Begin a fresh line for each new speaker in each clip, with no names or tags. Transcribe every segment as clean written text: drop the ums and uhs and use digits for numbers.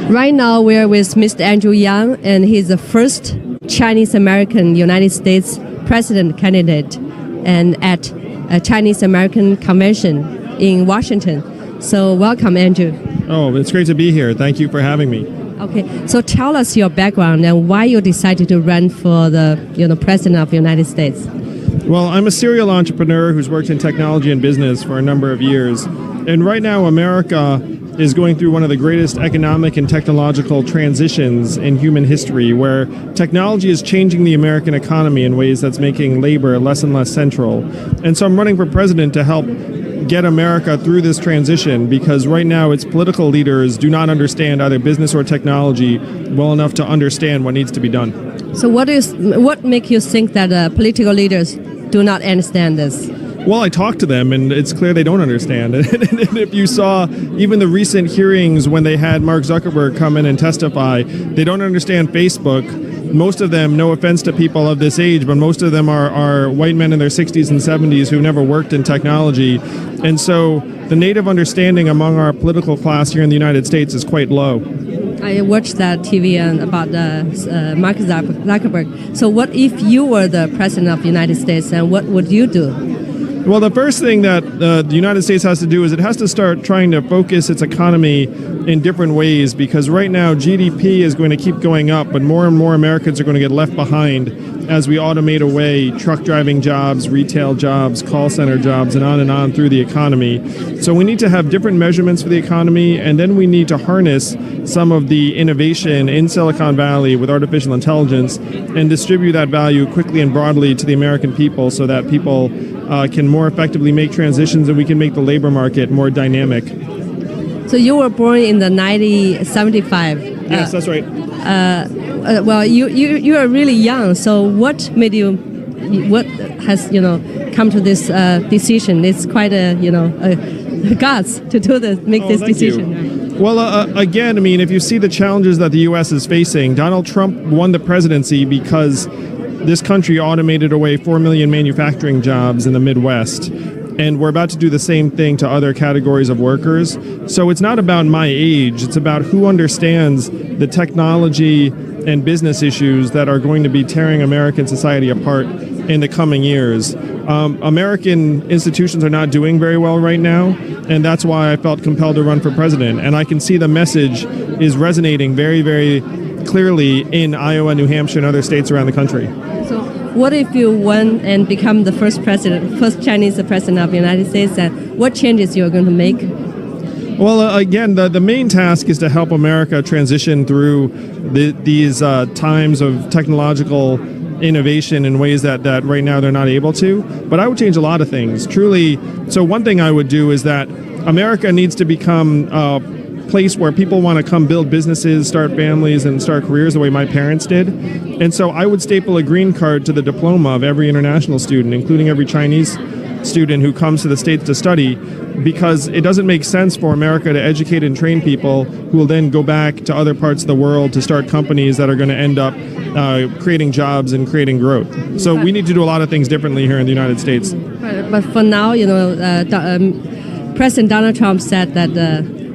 Right now, we're with Mr. Andrew Yang, and he's the first Chinese-American United States president candidate and at a Chinese-American convention in Washington. So welcome, Andrew.
Oh, it's great to be here. Thank you for having me.
Okay, so tell us your background and why you decided to run for the president of the United States.
Well, I'm a serial entrepreneur who's worked in technology and business for a number of years. And right now, America is going through one of the greatest economic and technological transitions in human history, where technology is changing the American economy in ways that's making labor less and less central. And so I'm running for president to help get America through this transition, because right now its political leaders do not understand either business or technology well enough to understand what needs to be done.
So what makes you think that political leaders do not understand this?
Well, I talked to them, and it's clear they don't understand. And if you saw even the recent hearings when they had Mark Zuckerberg come in and testify, they don't understand Facebook. Most of them, no offense to people of this age, but most of them are white men in their 60s and 70s who never worked in technology. And so the native understanding among our political class here in the United States is quite low.
I watched that TV about Mark Zuckerberg. So what if you were the president of the United States, and what would you do?
Well, the first thing that the United States has to do is it has to start trying to focus its economy in different ways, because right now GDP is going to keep going up, but more and more Americans are going to get left behind as we automate away truck driving jobs, retail jobs, call center jobs, and on through the economy. So we need to have different measurements for the economy, and then we need to harness some of the innovation in Silicon Valley with artificial intelligence and distribute that value quickly and broadly to the American people, so that people can more effectively make transitions and we can make the labor market more dynamic.
So you were born in the 1975.
Yes, that's right.
Well, you are really young. So what has come to this decision? It's quite a guts to do this, make this decision.
You. Well, again, I mean, if you see the challenges that the U.S. is facing, Donald Trump won the presidency because this country automated away 4 million manufacturing jobs in the Midwest. And we're about to do the same thing to other categories of workers. So it's not about my age. It's about who understands the technology and business issues that are going to be tearing American society apart in the coming years. American institutions are not doing very well right now, and that's why I felt compelled to run for president. And I can see the message is resonating very, very clearly in Iowa, New Hampshire, and other states around the country.
So what if you won and become the first Chinese president of the United States, and what changes you're going to make?
Well, again, the main task is to help America transition through these times of technological innovation in ways that right now they're not able to. But I would change a lot of things, truly. So one thing I would do is that America needs to become a place where people want to come build businesses, start families, and start careers the way my parents did. And so I would staple a green card to the diploma of every international student, including every Chinese student who comes to the States to study, because it doesn't make sense for America to educate and train people who will then go back to other parts of the world to start companies that are going to end up creating jobs and creating growth. So we need to do a lot of things differently here in the United States.
But for now, President Donald Trump said that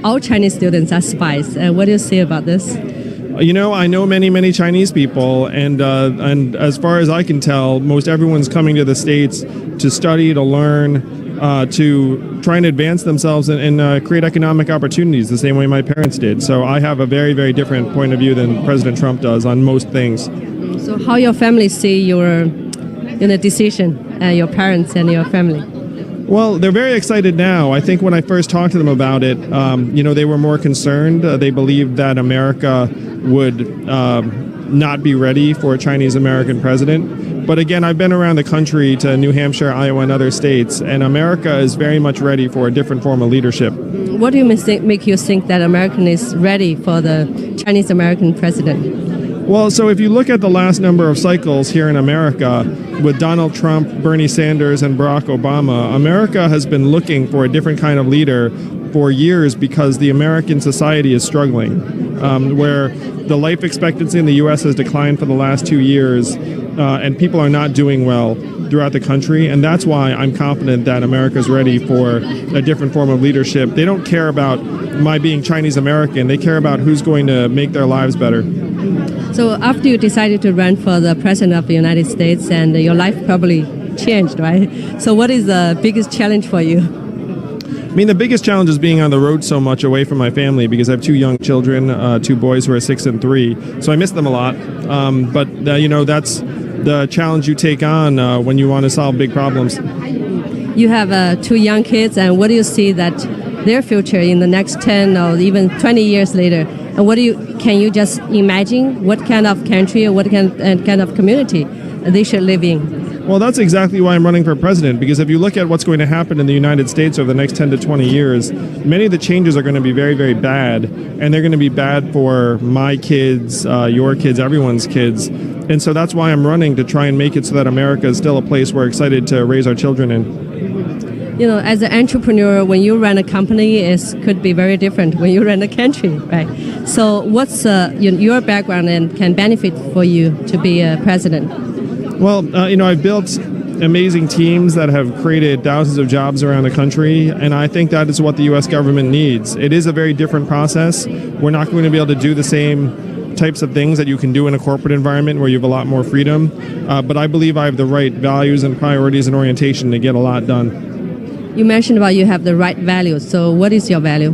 all Chinese students are spies. What do you say about this?
I know many Chinese people, and as far as I can tell, most everyone's coming to the States to study, to learn, to try and advance themselves and create economic opportunities the same way my parents did. So I have a very, very different point of view than President Trump does on most things.
So how your family see your decision, your parents and your family?
Well, they're very excited now. I think when I first talked to them about it, they were more concerned. They believed that America would not be ready for a Chinese-American president. But again, I've been around the country to New Hampshire, Iowa, and other states, and America is very much ready for a different form of leadership.
What do you make you think that America is ready for the Chinese-American president?
Well, so if you look at the last number of cycles here in America, with Donald Trump, Bernie Sanders, and Barack Obama, America has been looking for a different kind of leader for years because the American society is struggling. where the life expectancy in the U.S. has declined for the last 2 years, and people are not doing well throughout the country. And that's why I'm confident that America is ready for a different form of leadership. They don't care about my being Chinese American. They care about who's going to make their lives better.
So after you decided to run for the president of the United States, and your life probably changed, right? So what is the biggest challenge for you?
I mean, the biggest challenge is being on the road so much away from my family because I have 2 young children, 2 boys who are 6 and 3. So I miss them a lot. But that's the challenge you take on when you want to solve big problems.
You have 2 young kids, and what do you see that their future in the next 10 or even 20 years later? And can you just imagine what kind of country or what kind of community they should live in?
Well, that's exactly why I'm running for president, because if you look at what's going to happen in the United States over the next 10 to 20 years, many of the changes are going to be very, very bad, and they're going to be bad for my kids, your kids, everyone's kids. And so that's why I'm running, to try and make it so that America is still a place we're excited to raise our children in.
You know, as an entrepreneur, when you run a company, it could be very different when you run a country, right? So what's your background and can benefit for you to be a president?
Well, I've built amazing teams that have created thousands of jobs around the country, and I think that is what the U.S. government needs. It is a very different process. We're not going to be able to do the same types of things that you can do in a corporate environment where you have a lot more freedom, but I believe I have the right values and priorities and orientation to get a lot done.
You mentioned about you have the right values, so what is your value?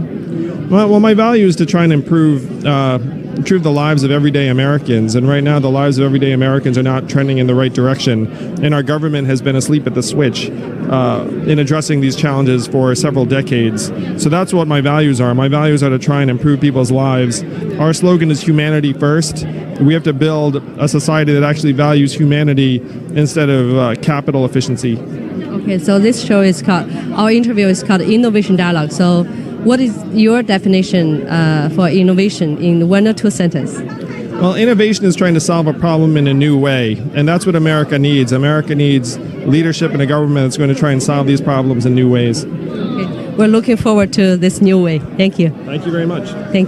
Well, my value is to try and improve the lives of everyday Americans, and right now the lives of everyday Americans are not trending in the right direction, and our government has been asleep at the switch in addressing these challenges for several decades. So that's what my values are. My values are to try and improve people's lives. Our slogan is humanity first. We have to build a society that actually values humanity instead of capital efficiency.
Okay, so our interview is called Innovation Dialogue. So what is your definition for innovation in 1 or 2 sentences?
Well, innovation is trying to solve a problem in a new way, and that's what America needs. America needs leadership in a government that's going to try and solve these problems in new ways.
Okay. We're looking forward to this new way. Thank you.
Thank you very much.
Thank you.